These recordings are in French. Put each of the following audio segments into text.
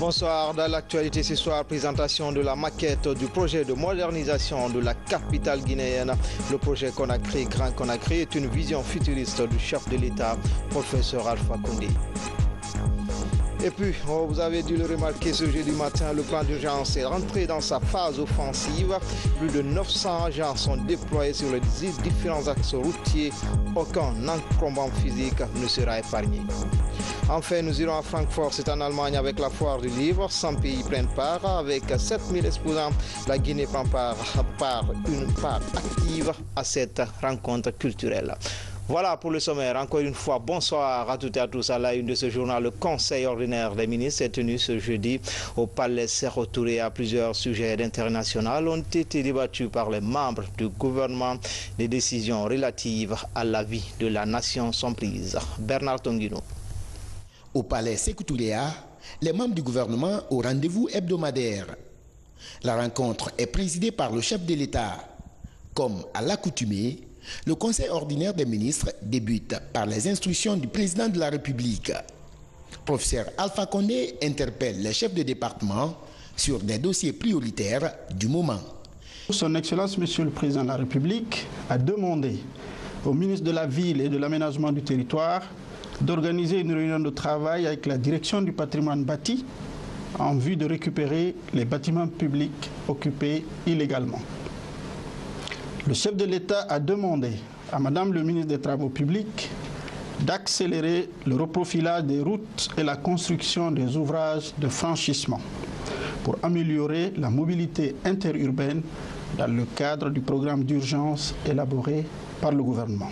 Bonsoir, dans l'actualité ce soir, présentation de la maquette du projet de modernisation de la capitale guinéenne. Le projet Conakry, Grand Conakry, est une vision futuriste du chef de l'État, professeur Alpha Condé. Et puis, vous avez dû le remarquer ce jeudi matin, le plan d'urgence est rentré dans sa phase offensive. Plus de 900 agents sont déployés sur les différents axes routiers. Aucun encombrement physique ne sera épargné. Enfin, nous irons à Francfort, c'est en Allemagne, avec la foire du livre. 100 pays prennent part. Avec 7000 exposants, la Guinée prend une part active à cette rencontre culturelle. Voilà pour le sommaire. Encore une fois, bonsoir à toutes et à tous. À la une de ce journal, le Conseil ordinaire des ministres est tenu ce jeudi au Palais Sékou Touré. Plusieurs sujets d'intérêt national ont été débattus par les membres du gouvernement. Les décisions relatives à la vie de la nation sont prises. Bernard Tonguino. Au Palais Sékou Touré, les membres du gouvernement au rendez-vous hebdomadaire. La rencontre est présidée par le chef de l'État. Comme à l'accoutumée, le Conseil ordinaire des ministres débute par les instructions du président de la République. Professeur Alpha Condé interpelle les chefs de département sur des dossiers prioritaires du moment. Son Excellence, Monsieur le Président de la République, a demandé au ministre de la Ville et de l'Aménagement du Territoire d'organiser une réunion de travail avec la direction du patrimoine bâti en vue de récupérer les bâtiments publics occupés illégalement. Le chef de l'État a demandé à Madame le ministre des Travaux publics d'accélérer le reprofilage des routes et la construction des ouvrages de franchissement pour améliorer la mobilité interurbaine dans le cadre du programme d'urgence élaboré par le gouvernement.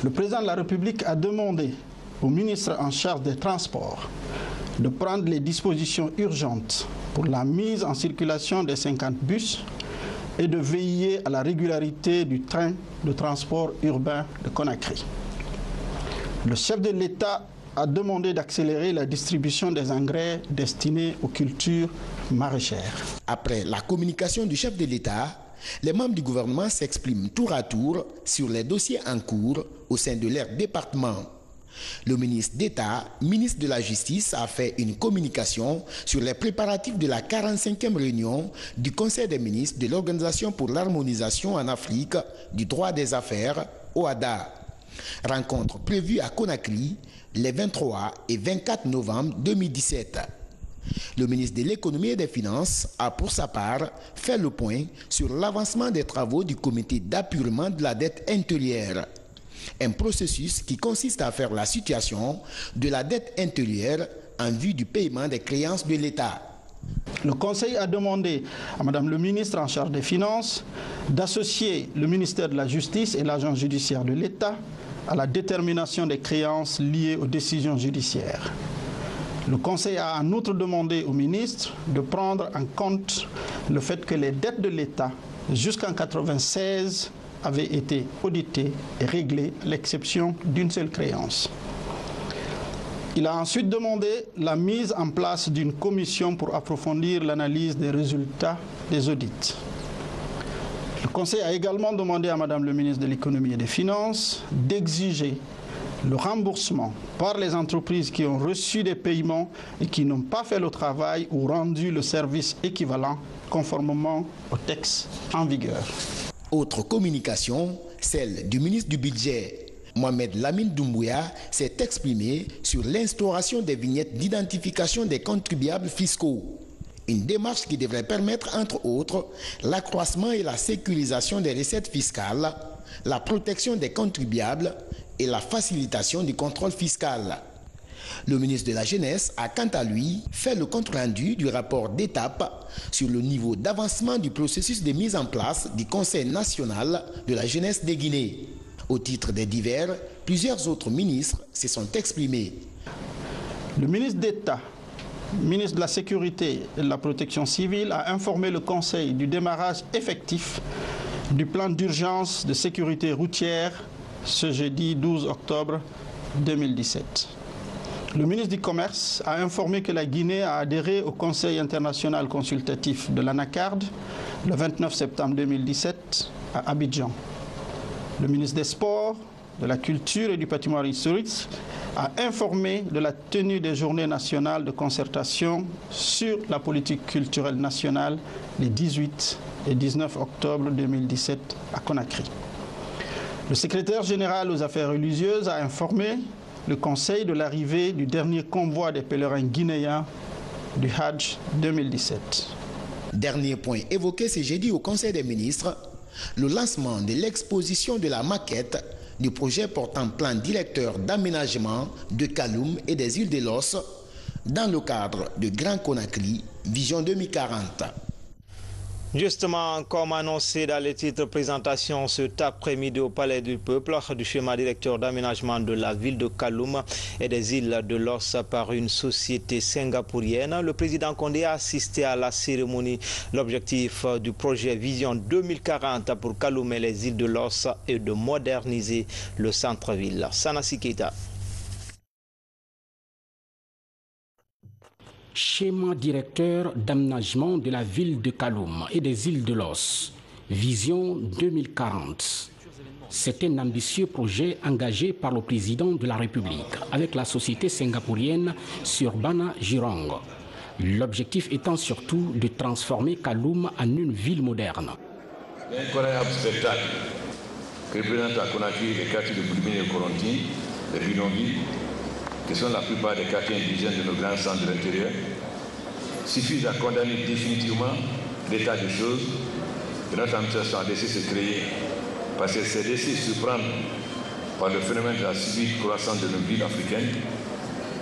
Le président de la République a demandé au ministre en charge des Transports de prendre les dispositions urgentes pour la mise en circulation des 50 bus et de veiller à la régularité du train de transport urbain de Conakry. Le chef de l'État a demandé d'accélérer la distribution des engrais destinés aux cultures maraîchères. Après la communication du chef de l'État, les membres du gouvernement s'expriment tour à tour sur les dossiers en cours au sein de leur département. Le ministre d'État, ministre de la Justice, a fait une communication sur les préparatifs de la 45e réunion du Conseil des ministres de l'Organisation pour l'harmonisation en Afrique du droit des affaires, OHADA. Rencontre prévue à Conakry les 23 et 24 novembre 2017. Le ministre de l'Économie et des Finances a pour sa part fait le point sur l'avancement des travaux du comité d'appurement de la dette intérieure. Un processus qui consiste à faire la situation de la dette intérieure en vue du paiement des créances de l'État. Le Conseil a demandé à Madame le ministre en charge des Finances d'associer le ministère de la Justice et l'agence judiciaire de l'État à la détermination des créances liées aux décisions judiciaires. Le Conseil a en outre demandé au ministre de prendre en compte le fait que les dettes de l'État jusqu'en 1996 avaient été auditées et réglées à l'exception d'une seule créance. Il a ensuite demandé la mise en place d'une commission pour approfondir l'analyse des résultats des audits. Le Conseil a également demandé à Madame le ministre de l'Économie et des Finances d'exiger le remboursement par les entreprises qui ont reçu des paiements et qui n'ont pas fait le travail ou rendu le service équivalent conformément au texte en vigueur. Autre communication, celle du ministre du Budget. Mohamed Lamine Doumbouya s'est exprimé sur l'instauration des vignettes d'identification des contribuables fiscaux. Une démarche qui devrait permettre, entre autres, l'accroissement et la sécurisation des recettes fiscales, la protection des contribuables et la facilitation du contrôle fiscal. Le ministre de la Jeunesse a quant à lui fait le compte-rendu du rapport d'étape sur le niveau d'avancement du processus de mise en place du Conseil national de la jeunesse de Guinée. Au titre des divers, plusieurs autres ministres se sont exprimés. Le ministre d'État, ministre de la Sécurité et de la Protection civile, a informé le Conseil du démarrage effectif du plan d'urgence de sécurité routière ce jeudi 12 octobre 2017. Le ministre du Commerce a informé que la Guinée a adhéré au Conseil international consultatif de l'ANACARD le 29 septembre 2017 à Abidjan. Le ministre des Sports de la culture et du patrimoine historique a informé de la tenue des journées nationales de concertation sur la politique culturelle nationale les 18 et 19 octobre 2017 à Conakry. Le secrétaire général aux affaires religieuses a informé le Conseil de l'arrivée du dernier convoi des pèlerins guinéens du Hajj 2017. Dernier point évoqué ce jeudi au Conseil des ministres, le lancement de l'exposition de la maquette du projet portant plan directeur d'aménagement de Kaloum et des îles de Los dans le cadre de Grand Conakry, Vision 2040. Justement, comme annoncé dans les titres de présentation cet après-midi au Palais du Peuple, du schéma directeur d'aménagement de la ville de Kaloum et des îles de Los par une société singapourienne, le président Condé a assisté à la cérémonie. L'objectif du projet Vision 2040 pour Kaloum et les îles de Los est de moderniser le centre-ville. Sanassi Keita. Schéma directeur d'aménagement de la ville de Kaloum et des îles de Los, Vision 2040. C'est un ambitieux projet engagé par le président de la République avec la société singapourienne Surbana Jurong. L'objectif étant surtout de transformer Kaloum en une ville moderne. L'incroyable spectacle que représente à Conakry les quartiers de Boulmine et Coronti, les bidonvilles, qui sont la plupart des quartiers indigènes de nos grands centres de l'intérieur, suffisent à condamner définitivement l'état des choses que notre administration a laissé se créer, parce qu'elle s'est laissée surprendre par le phénomène de la subite croissance de nos villes africaines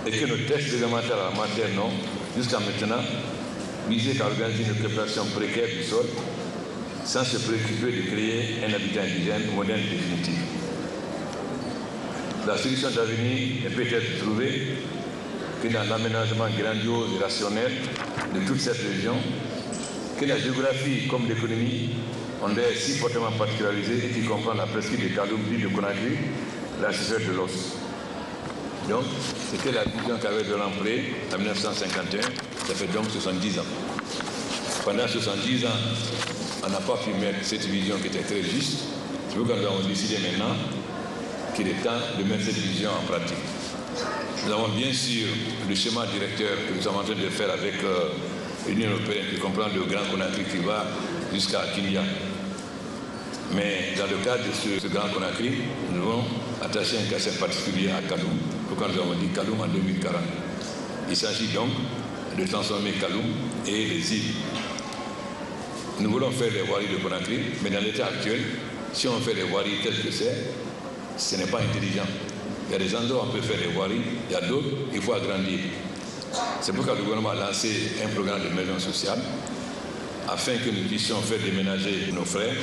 et que nos textes réglementaires en la matière n'ont, jusqu'à maintenant, visé qu'à organiser une occupation précaire du sol sans se préoccuper de créer un habitat indigène moderne et définitif. La solution d'avenir est peut-être trouvée que dans l'aménagement grandiose et rationnel de toute cette région, que la géographie comme l'économie ont l'air si fortement particularisées et qui comprend la presqu'île de Kaloum, ville de Conakry, l'archipel de Los. Donc, c'était la vision qu'avait de l'Emperé en 1951, ça fait donc 70 ans. Pendant 70 ans, on n'a pas pu mettre cette vision qui était très juste. C'est pourquoi nous avons décidé maintenant qu'il est temps de mettre cette vision en pratique. Nous avons bien sûr le schéma directeur que nous sommes en train de faire avec l'Union européenne qui comprend le Grand Conakry qui va jusqu'à Kindia. Mais dans le cadre de ce Grand Conakry, nous avons attaché un cachet particulier à Kaloum, pourquoi nous avons dit Kaloum en 2040. Il s'agit donc de transformer Kaloum et les îles. Nous voulons faire les voiries de Conakry, mais dans l'état actuel, si on fait les voiries telles que c'est, ce n'est pas intelligent. Il y a des endroits où on peut faire des voiries, il y a d'autres, il faut agrandir. C'est pourquoi le gouvernement a lancé un programme de maison sociale afin que nous puissions faire déménager nos frères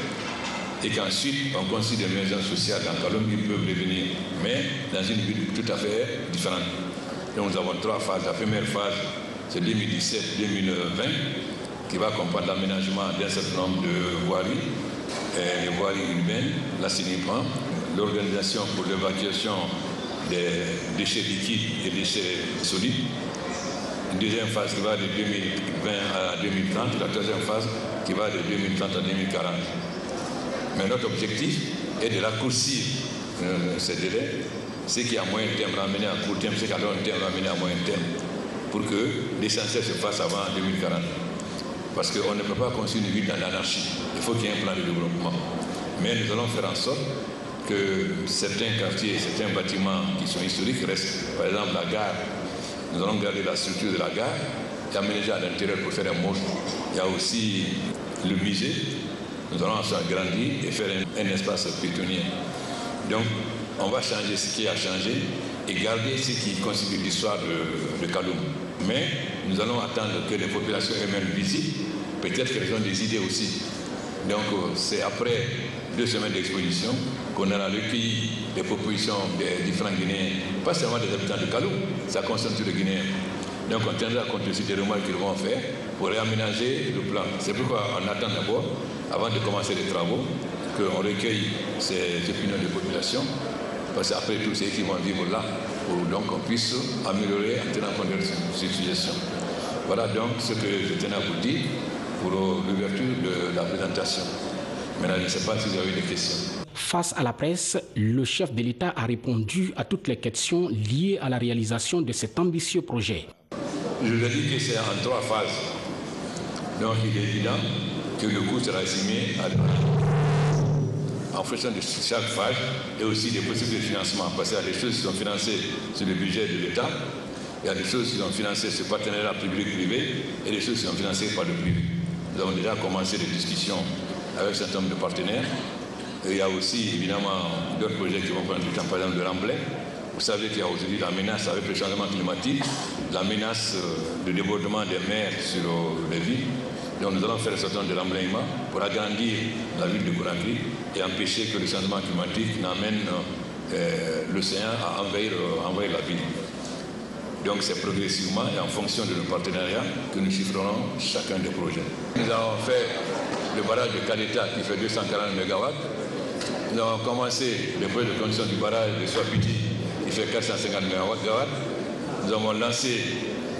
et qu'ensuite on construise des maisons sociales dans Kaloum qui peuvent revenir, mais dans une ville tout à fait différente. Donc nous avons 3 phases. La première phase, c'est 2017-2020, qui va comprendre l'aménagement d'un certain nombre de voiries, les voiries urbaines, l'assainissement, l'organisation pour l'évacuation des déchets liquides et déchets solides. Une deuxième phase qui va de 2020 à 2030, la troisième phase qui va de 2030 à 2040. Mais notre objectif est de raccourcir ces délais, ce qui à moyen terme ramené à court terme, ce qui à long terme ramené à moyen terme, pour que l'essentiel se fasse avant 2040. Parce qu'on ne peut pas construire une ville dans l'anarchie. Il faut qu'il y ait un plan de développement. Mais nous allons faire en sorte que certains quartiers, certains bâtiments qui sont historiques restent. Par exemple, la gare, nous allons garder la structure de la gare et aménager à l'intérieur pour faire un mode. Il y a aussi le musée. Nous allons ensuite agrandir et faire un espace piétonnier. Donc, on va changer ce qui a changé et garder ce qui constitue l'histoire de Kaloum. Mais nous allons attendre que les populations elles-mêmes visitent. Peut-être qu'elles ont des idées aussi. Donc, c'est après 2 semaines d'exposition qu'on aura recueilli les propositions des différents Guinéens, pas seulement des habitants de Kaloum, ça concerne tous les Guinéens. Donc, on tiendra compte aussi des remarques qu'ils vont faire pour réaménager le plan. C'est pourquoi on attend d'abord, avant de commencer les travaux, qu'on recueille ces opinions de population, parce qu'après tout, c'est eux qui vont vivre là, pour donc qu'on puisse améliorer en tenant compte de ces suggestions. Voilà donc ce que je tenais à vous dire pour l'ouverture de la présentation. Maintenant, je ne sais pas si vous avez des questions. Face à la presse, le chef de l'État a répondu à toutes les questions liées à la réalisation de cet ambitieux projet. Je vous ai dit que c'est en 3 phases. Donc il est évident que le coût sera estimé en fonction de chaque phase et aussi des possibilités de financement. Parce qu'il y a des choses qui sont financées sur le budget de l'État, il y a des choses qui sont financées sur le partenariat public-privé et des choses qui sont financées par le privé. Nous avons déjà commencé des discussions avec un certain nombre de partenaires. Et il y a aussi évidemment d'autres projets qui vont prendre du temps, par exemple de remblai. Vous savez qu'il y a aujourd'hui la menace avec le changement climatique, la menace de débordement des mers sur les villes. Donc nous allons faire un certain nombre de remblaiements pour agrandir la ville de Conakry et empêcher que le changement climatique n'amène l'océan à envahir la ville. Donc c'est progressivement et en fonction de nos partenariats que nous chiffrerons chacun des projets. Nous avons fait le barrage de Kaleta qui fait 240 MW. Nous avons commencé le projet de construction du barrage de Swapiti qui fait 450 MW. Nous avons lancé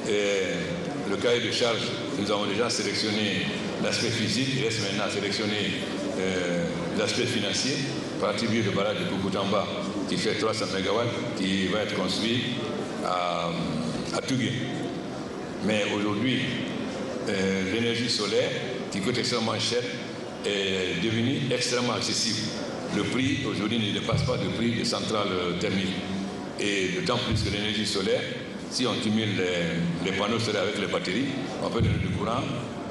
le cahier de charge. Nous avons déjà sélectionné l'aspect physique. Il reste maintenant à sélectionner l'aspect financier pour attribuer le barrage de Koukutamba qui fait 300 MW qui va être construit à Tougué. Mais aujourd'hui, l'énergie solaire qui coûte extrêmement cher est devenue extrêmement accessible. Le prix aujourd'hui ne dépasse pas le prix des centrales thermiques. Et d'autant plus que l'énergie solaire, si on cumule les panneaux solaires avec les batteries, on peut donner du courant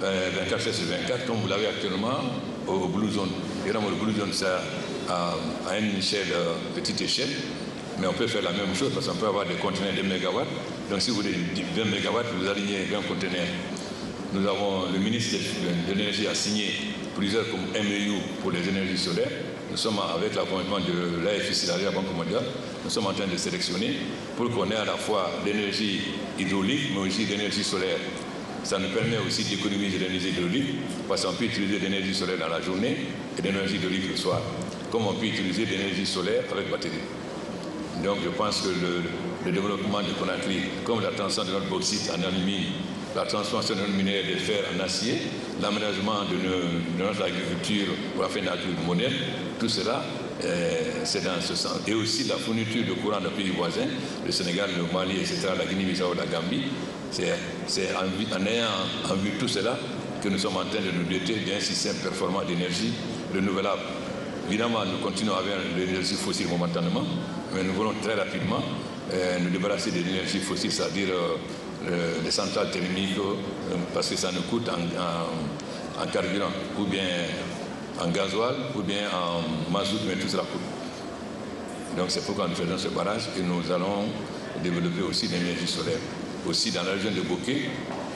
24 heures sur 24, comme vous l'avez actuellement au Blue Zone. Évidemment, le Blue Zone, c'est à une petite échelle, mais on peut faire la même chose parce qu'on peut avoir des conteneurs de mégawatts. Donc si vous voulez 20 mégawatts, vous alignez 20 conteneurs. Nous avons, le ministre de l'Énergie a signé plusieurs MOU pour les énergies solaires. Nous sommes avec l'accompagnement de l'AFIC, la Banque mondiale, nous sommes en train de sélectionner pour qu'on ait à la fois l'énergie hydraulique, mais aussi l'énergie solaire. Ça nous permet aussi d'économiser l'énergie hydraulique, parce qu'on peut utiliser l'énergie solaire dans la journée et l'énergie hydraulique le soir, comme on peut utiliser l'énergie solaire avec batterie. Donc je pense que le développement de Conakry, comme la transformation de notre bauxite en alumine, la transformation de notre minerai de fer en acier, l'aménagement de notre agriculture pour faire une agriculture moderne, tout cela, c'est dans ce sens. Et aussi la fourniture de courant de pays voisins, le Sénégal, le Mali, etc., la Guinée-Bissau, la Gambie. C'est en ayant en vue tout cela que nous sommes en train de nous doter d'un système performant d'énergie renouvelable. Évidemment, nous continuons avec l'énergie fossile momentanément, mais nous voulons très rapidement nous débarrasser de l'énergie fossile, c'est-à-dire les centrales thermiques, parce que ça nous coûte en carburant, ou bien en gasoil, ou bien en mazout, mais tout cela coûte. Donc c'est pourquoi nous faisons ce barrage et nous allons développer aussi l'énergie solaire. Aussi dans la région de Bokeh,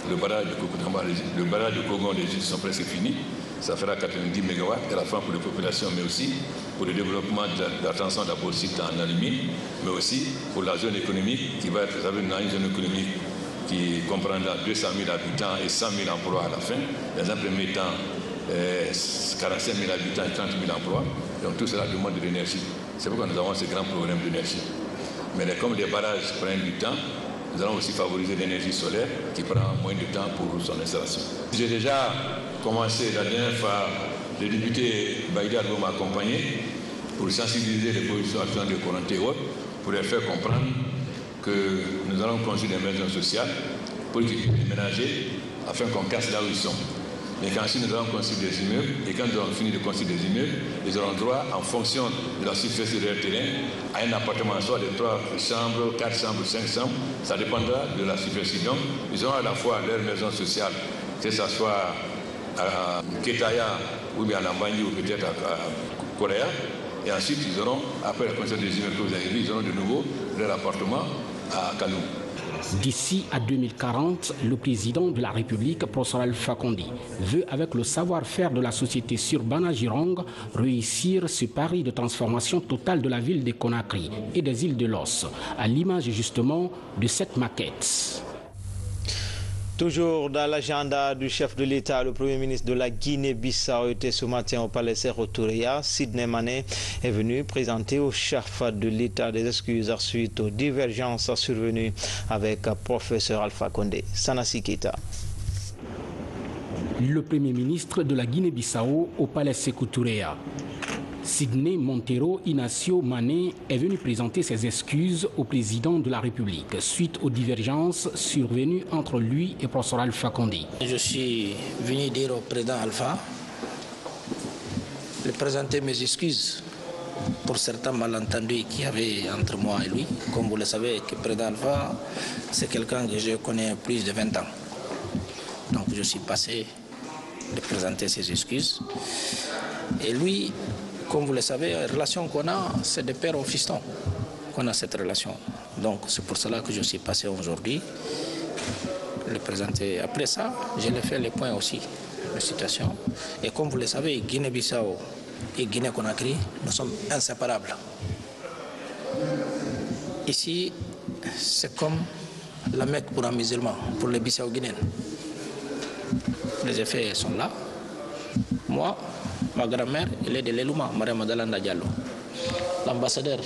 le barrage de Koukutamba, le barrage de Kogon, les îles sont presque finis. Ça fera 90 MW à la fin pour les populations, mais aussi pour le développement de la transformation de la bauxite en alumine, mais aussi pour la zone économique qui va être une zone économique qui comprendra 200 000 habitants et 100 000 emplois à la fin. Dans un premier temps, 45 000 habitants et 30 000 emplois. Donc tout cela demande de l'énergie. C'est pourquoi nous avons ce grand problème d'énergie. Mais comme les barrages prennent du temps, nous allons aussi favoriser l'énergie solaire qui prend moins de temps pour son installation. J'ai déjà commencé la dernière fois, le député Baïda m'a accompagné pour sensibiliser les populations actuelles de Konaté et autres, pour leur faire comprendre que nous allons construire des maisons sociales pour qu'ils puissent déménager afin qu'on casse là où ils sont. Mais qu'ensuite nous allons construire des immeubles et quand nous aurons fini de construire des immeubles, ils auront droit en fonction de la superficie de leur terrain à un appartement soit de 3 chambres, 4 chambres, 5 chambres, ça dépendra de la superficie. Donc ils auront à la fois leur maison sociale, que ce soit à Ketaya ou bien à Lambangi ou peut-être à Corée, et ensuite ils auront, après la construction des immeubles que vous avez vus, ils auront de nouveau leur appartement à Kaloum. D'ici à 2040, le président de la République, Professeur Alpha Condé, veut, avec le savoir-faire de la société Surbana Girong, réussir ce pari de transformation totale de la ville de Conakry et des îles de Los, à l'image justement de cette maquette. Toujours dans l'agenda du chef de l'État, le Premier ministre de la Guinée-Bissau était ce matin au palais Sékou Touré. Sidney Mané est venu présenter au chef de l'État des excuses suite aux divergences survenues avec professeur Alpha Condé. Sanassi Keita. Le Premier ministre de la Guinée-Bissau au palais Sékou Touré. Sidney Montero Inacio Mané est venu présenter ses excuses au président de la République suite aux divergences survenues entre lui et professeur Alpha Condé. Je suis venu dire au président Alpha de présenter mes excuses pour certains malentendus qu'il y avait entre moi et lui. Comme vous le savez, le président Alpha, c'est quelqu'un que je connais plus de 20 ans. Donc je suis passé de présenter ses excuses. Et lui, comme vous le savez, la relation qu'on a, c'est de père au fiston qu'on a cette relation. Donc c'est pour cela que je suis passé aujourd'hui le présenter. Après ça, je l'ai fait les points aussi de situation. Et comme vous le savez, Guinée-Bissau et Guinée-Conakry, nous sommes inséparables. Ici, c'est comme la Mecque pour un musulman, pour les Bissau-Guinéens. Les effets sont là. Moi, ma grand-mère, elle est de l'Elouma, Maria Madalanda Diallo. L'ambassadeur,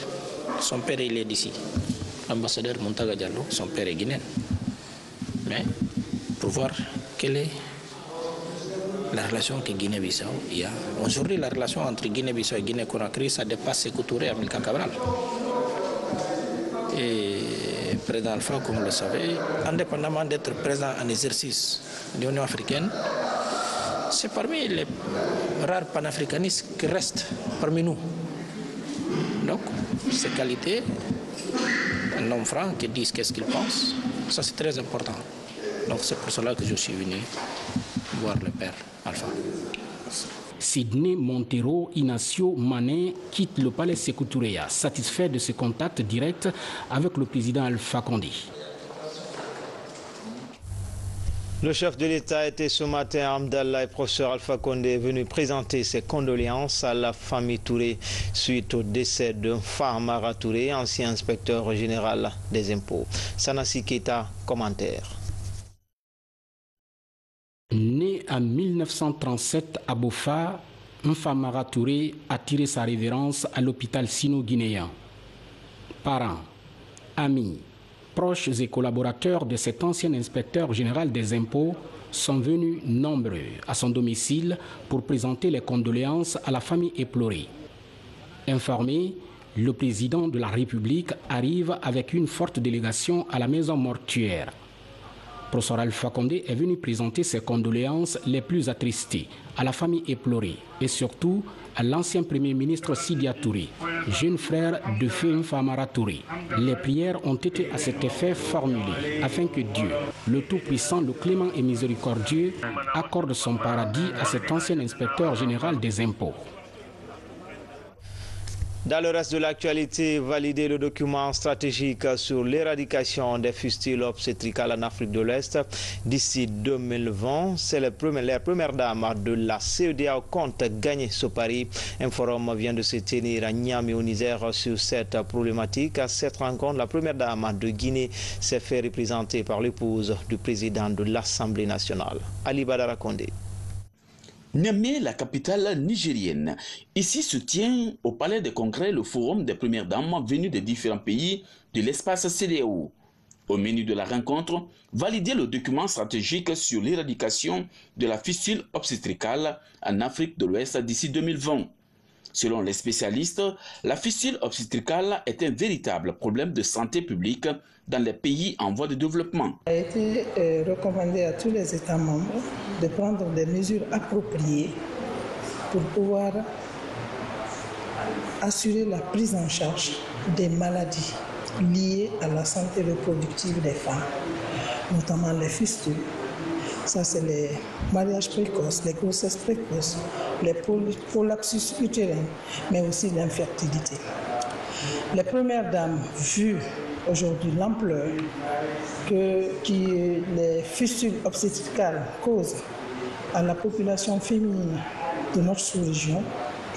son père, il est d'ici. L'ambassadeur Montaga Diallo, son père est guinéen. Mais pour voir quelle est la relation que Guinée-Bissau y a. Aujourd'hui, la relation entre Guinée-Bissau et Guinée-Conakry, ça dépasse Sékou Touré à Amilcar Cabral. Et le président Alpha, comme vous le savez, indépendamment d'être président en exercice de l'Union africaine, c'est parmi les rares panafricanistes qui restent parmi nous. Donc, ces qualités, un homme franc qui dit qu'est-ce qu'il pense, ça c'est très important. Donc c'est pour cela que je suis venu voir le père Alpha. Sidney Montero Inacio Mané quitte le palais Sékou Touré, satisfait de ce contact direct avec le président Alpha Condé. Le chef de l'État était ce matin à Amdallah et professeur Alpha Condé est venu présenter ses condoléances à la famille Touré suite au décès de Famara Touré, ancien inspecteur général des impôts. Sanassi Keita, commentaire. Né en 1937 à Bofa, Famara Touré a tiré sa révérence à l'hôpital sino-guinéen. Parents, amis, proches et collaborateurs de cet ancien inspecteur général des impôts sont venus nombreux à son domicile pour présenter les condoléances à la famille éplorée. Informé, le président de la République arrive avec une forte délégation à la maison mortuaire. Professeur Alpha Condé est venu présenter ses condoléances les plus attristées à la famille éplorée et surtout à l'ancien Premier ministre Sidia Touré, jeune frère de feu Famara Touré. Les prières ont été à cet effet formulées afin que Dieu, le Tout-Puissant, le Clément et Miséricordieux, accorde son paradis à cet ancien inspecteur général des impôts. Dans le reste de l'actualité, valider le document stratégique sur l'éradication des fistules obstétricales en Afrique de l'Est d'ici 2020. C'est la première dame de la CEDEAO compte gagner ce pari. Un forum vient de se tenir à Niamey au Niger sur cette problématique. À cette rencontre, la première dame de Guinée s'est fait représenter par l'épouse du président de l'Assemblée nationale, Ali Badara Condé. Niamey, la capitale nigérienne. Ici se tient au palais des congrès le forum des premières dames venues des différents pays de l'espace CEDEAO. Au menu de la rencontre, valider le document stratégique sur l'éradication de la fistule obstétricale en Afrique de l'Ouest d'ici 2020. Selon les spécialistes, la fistule obstétricale est un véritable problème de santé publique dans les pays en voie de développement. Il a été recommandé à tous les États membres de prendre des mesures appropriées pour pouvoir assurer la prise en charge des maladies liées à la santé reproductive des femmes, notamment les fistules. Ça, c'est les mariages précoces, les grossesses précoces, les prolapsus utérins, mais aussi l'infertilité. Les premières dames, vu aujourd'hui l'ampleur que les fistules obstétricales causent à la population féminine de notre sous-région,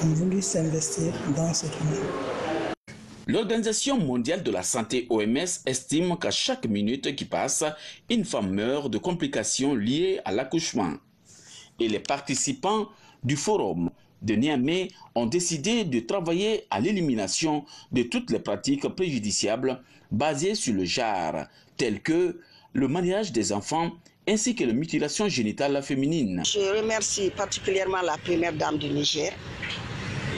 ont voulu s'investir dans ce domaine. L'Organisation mondiale de la santé OMS estime qu'à chaque minute qui passe, une femme meurt de complications liées à l'accouchement. Et les participants du forum de Niamey ont décidé de travailler à l'élimination de toutes les pratiques préjudiciables basées sur le genre, telles que le mariage des enfants ainsi que la mutilation génitale féminine. Je remercie particulièrement la première dame du Niger.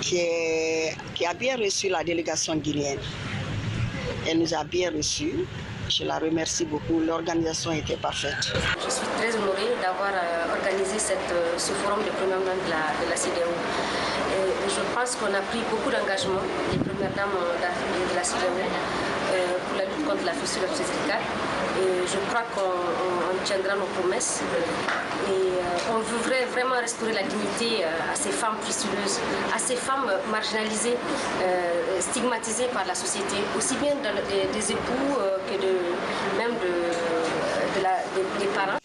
qui a bien reçu la délégation guinéenne. Elle nous a bien reçus. Je la remercie beaucoup. L'organisation était parfaite. Je suis très honorée d'avoir organisé ce forum de première dame de la CEDEAO. Je pense qu'on a pris beaucoup d'engagement des premières dames de la CEDEAO pour la lutte contre la fistule obstétricale. Et je crois qu'on tiendra nos promesses. Et on voudrait vraiment restaurer la dignité à ces femmes fistuleuses, à ces femmes marginalisées, stigmatisées par la société, aussi bien des époux que des parents.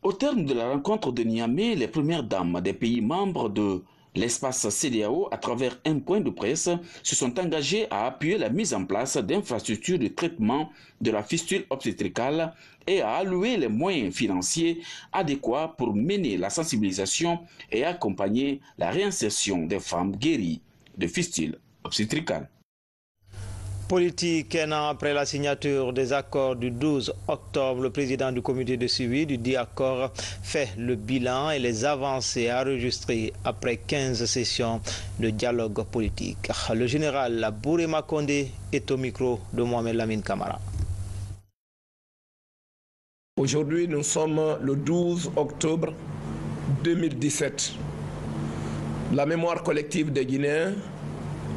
Au terme de la rencontre de Niamey, les premières dames des pays membres de l'espace CEDEAO, à travers un point de presse, se sont engagées à appuyer la mise en place d'infrastructures de traitement de la fistule obstétricale et à allouer les moyens financiers adéquats pour mener la sensibilisation et accompagner la réinsertion des femmes guéries de fistule obstétricale. Politique, un an après la signature des accords du 12 octobre, le président du comité de suivi du dit accord fait le bilan et les avancées enregistrées après 15 sessions de dialogue politique. Le général Bourema Condé est au micro de Mohamed Lamine Camara. Aujourd'hui, nous sommes le 12 octobre 2017. La mémoire collective des Guinéens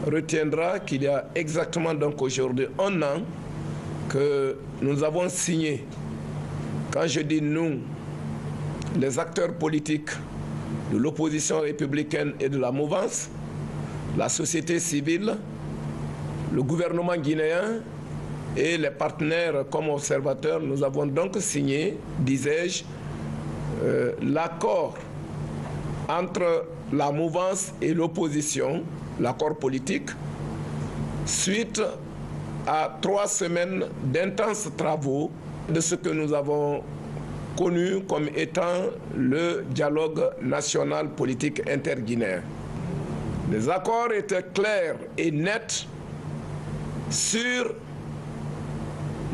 retiendra qu'il y a exactement donc aujourd'hui un an que nous avons signé, quand je dis nous, les acteurs politiques de l'opposition républicaine et de la mouvance, la société civile, le gouvernement guinéen et les partenaires comme observateurs, nous avons donc signé, disais-je, l'accord entre la mouvance et l'opposition, l'accord politique, suite à 3 semaines d'intenses travaux de ce que nous avons connu comme étant le dialogue national politique interguinéen. Les accords étaient clairs et nets sur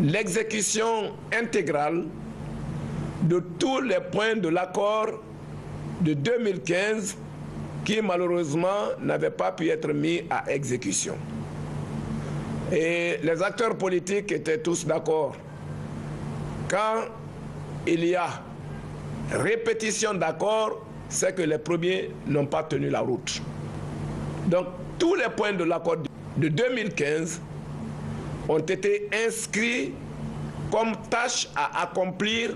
l'exécution intégrale de tous les points de l'accord de 2015 qui malheureusement n'avaient pas pu être mis à exécution. Et les acteurs politiques étaient tous d'accord. Quand il y a répétition d'accords, c'est que les premiers n'ont pas tenu la route. Donc tous les points de l'accord de 2015 ont été inscrits comme tâches à accomplir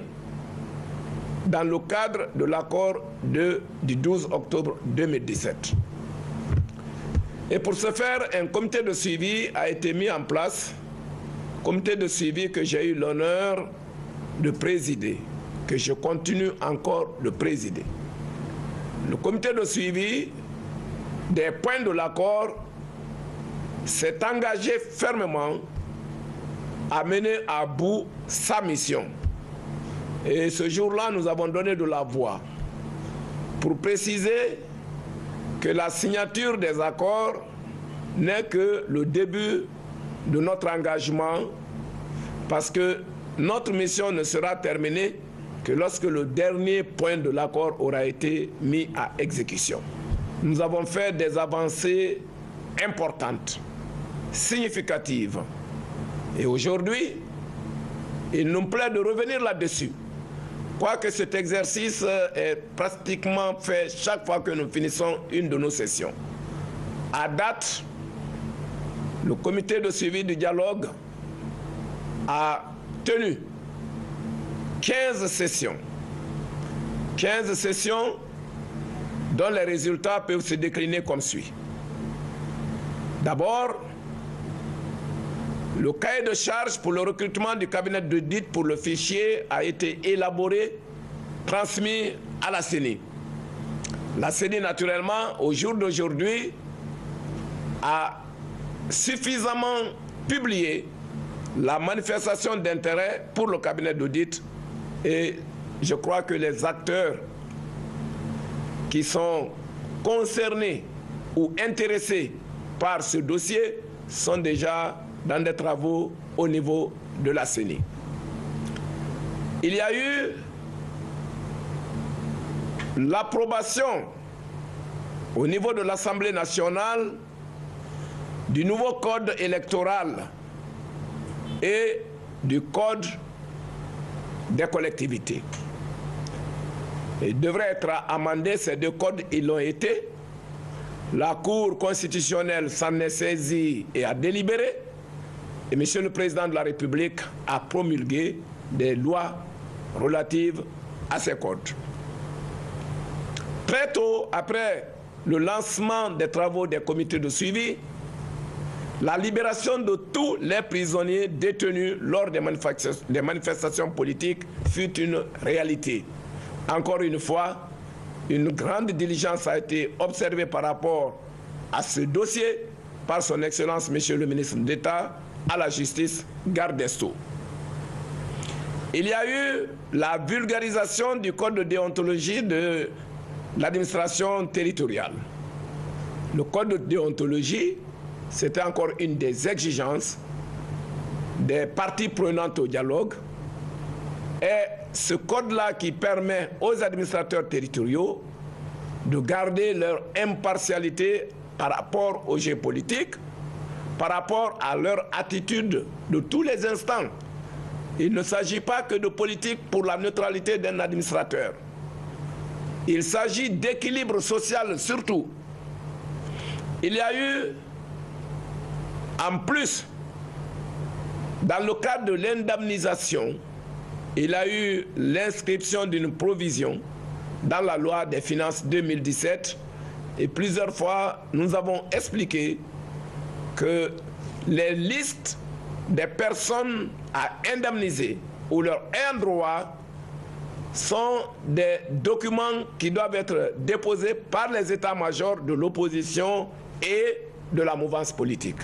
dans le cadre de l'accord du 12 octobre 2017. Et pour ce faire, un comité de suivi a été mis en place, comité de suivi que j'ai eu l'honneur de présider, que je continue encore de présider. Le comité de suivi des points de l'accord s'est engagé fermement à mener à bout sa mission. Et ce jour-là, nous avons donné de la voix pour préciser que la signature des accords n'est que le début de notre engagement, parce que notre mission ne sera terminée que lorsque le dernier point de l'accord aura été mis à exécution. Nous avons fait des avancées importantes, significatives. Et aujourd'hui, il nous plaît de revenir là-dessus. Quoique cet exercice est pratiquement fait chaque fois que nous finissons une de nos sessions. À date, le comité de suivi du dialogue a tenu 15 sessions. 15 sessions dont les résultats peuvent se décliner comme suit. D'abord, le cahier de charge pour le recrutement du cabinet d'audit pour le fichier a été élaboré, transmis à la CENI. La CENI, naturellement, au jour d'aujourd'hui, a suffisamment publié la manifestation d'intérêt pour le cabinet d'audit et je crois que les acteurs qui sont concernés ou intéressés par ce dossier sont déjà dans des travaux au niveau de la CENI. Il y a eu l'approbation au niveau de l'Assemblée nationale du nouveau code électoral et du code des collectivités. Il devrait être amendé, ces deux codes, ils l'ont été. La Cour constitutionnelle s'en est saisie et a délibéré. Et M. le Président de la République a promulgué des lois relatives à ces codes. Très tôt après le lancement des travaux des comités de suivi, la libération de tous les prisonniers détenus lors des manifestations politiques fut une réalité. Encore une fois, une grande diligence a été observée par rapport à ce dossier par son Excellence, Monsieur le ministre d'État à la Justice, garde des Sceaux. Il y a eu la vulgarisation du code de déontologie de l'administration territoriale. Le code de déontologie, c'était encore une des exigences des parties prenantes au dialogue. Et ce code-là qui permet aux administrateurs territoriaux de garder leur impartialité par rapport au jeu politique, par rapport à leur attitude de tous les instants. Il ne s'agit pas que de politique pour la neutralité d'un administrateur. Il s'agit d'équilibre social surtout. Il y a eu, en plus, dans le cadre de l'indemnisation, il y a eu l'inscription d'une provision dans la loi des finances 2017 et plusieurs fois nous avons expliqué que les listes des personnes à indemniser ou leurs ayants droit sont des documents qui doivent être déposés par les états-majors de l'opposition et de la mouvance politique.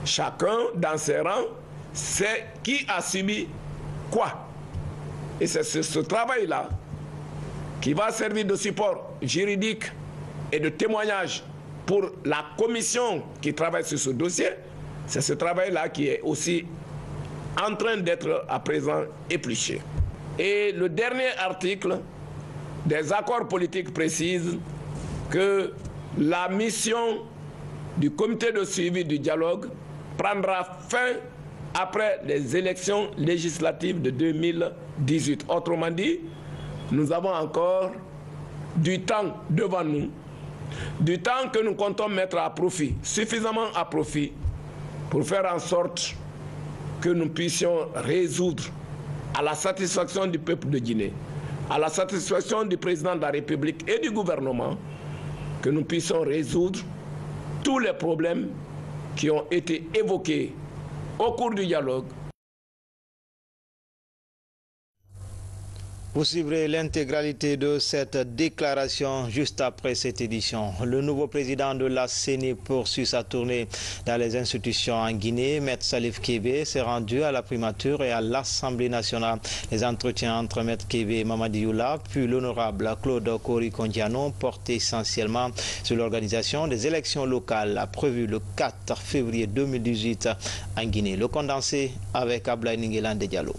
Chacun dans ses rangs sait qui a subi quoi. Et c'est ce travail-là qui va servir de support juridique et de témoignage pour la commission qui travaille sur ce dossier. C'est ce travail-là qui est aussi en train d'être à présent épluché. Et le dernier article des accords politiques précise que la mission du comité de suivi du dialogue prendra fin après les élections législatives de 2018. Autrement dit, nous avons encore du temps devant nous, du temps que nous comptons mettre à profit, suffisamment à profit, pour faire en sorte que nous puissions résoudre à la satisfaction du peuple de Guinée, à la satisfaction du président de la République et du gouvernement, que nous puissions résoudre tous les problèmes qui ont été évoqués au cours du dialogue. Vous suivrez l'intégralité de cette déclaration juste après cette édition. Le nouveau président de la CENI poursuit sa tournée dans les institutions en Guinée. Maître Salif Kébé s'est rendu à la primature et à l'Assemblée nationale. Les entretiens entre Maître Kébé et Mamadi Youla, puis l'honorable Claude Kori-Kondiano portent essentiellement sur l'organisation des élections locales prévues le 4 février 2018 en Guinée. Le condensé avec Ablaye Ninguelan de Diallo.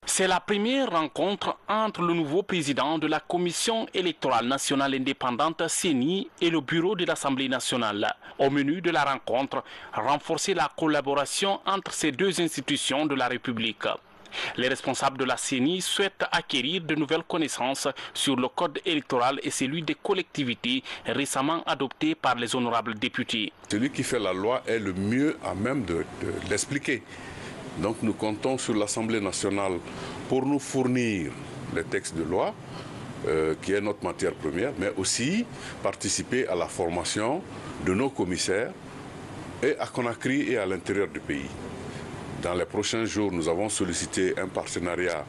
C'est la première rencontre entre le nouveau président de la Commission électorale nationale indépendante CENI et le bureau de l'Assemblée nationale. Au menu de la rencontre, renforcer la collaboration entre ces deux institutions de la République. Les responsables de la CENI souhaitent acquérir de nouvelles connaissances sur le code électoral et celui des collectivités récemment adopté par les honorables députés. Celui qui fait la loi est le mieux à même de l'expliquer. Donc nous comptons sur l'Assemblée nationale pour nous fournir les textes de loi, qui est notre matière première, mais aussi participer à la formation de nos commissaires et à Conakry et à l'intérieur du pays. Dans les prochains jours, nous avons sollicité un partenariat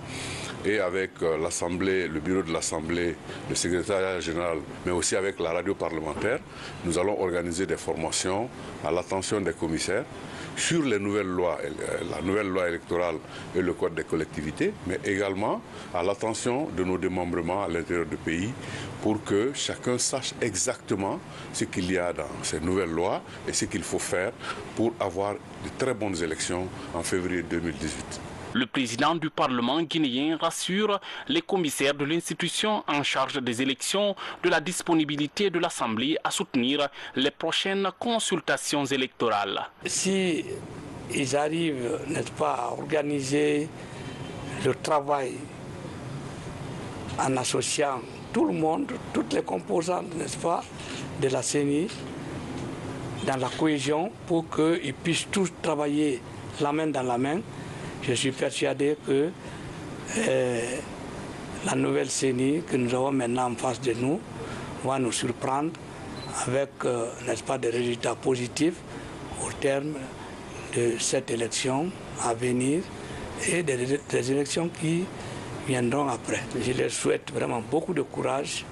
et avec l'Assemblée, le bureau de l'Assemblée, le secrétariat général, mais aussi avec la radio parlementaire. Nous allons organiser des formations à l'attention des commissaires sur les nouvelles lois, la nouvelle loi électorale et le code des collectivités, mais également à l'attention de nos démembrements à l'intérieur du pays pour que chacun sache exactement ce qu'il y a dans ces nouvelles lois et ce qu'il faut faire pour avoir de très bonnes élections en février 2018. Le président du Parlement guinéen rassure les commissaires de l'institution en charge des élections de la disponibilité de l'Assemblée à soutenir les prochaines consultations électorales. Si ils arrivent, n'est-ce pas, à organiser le travail en associant tout le monde, toutes les composantes, n'est-ce pas, de la CENI, dans la cohésion, pour qu'ils puissent tous travailler la main dans la main, je suis persuadé que la nouvelle CENI que nous avons maintenant en face de nous va nous surprendre avec, n'est-ce pas, des résultats positifs au terme de cette élection à venir et des élections qui viendront après. Je leur souhaite vraiment beaucoup de courage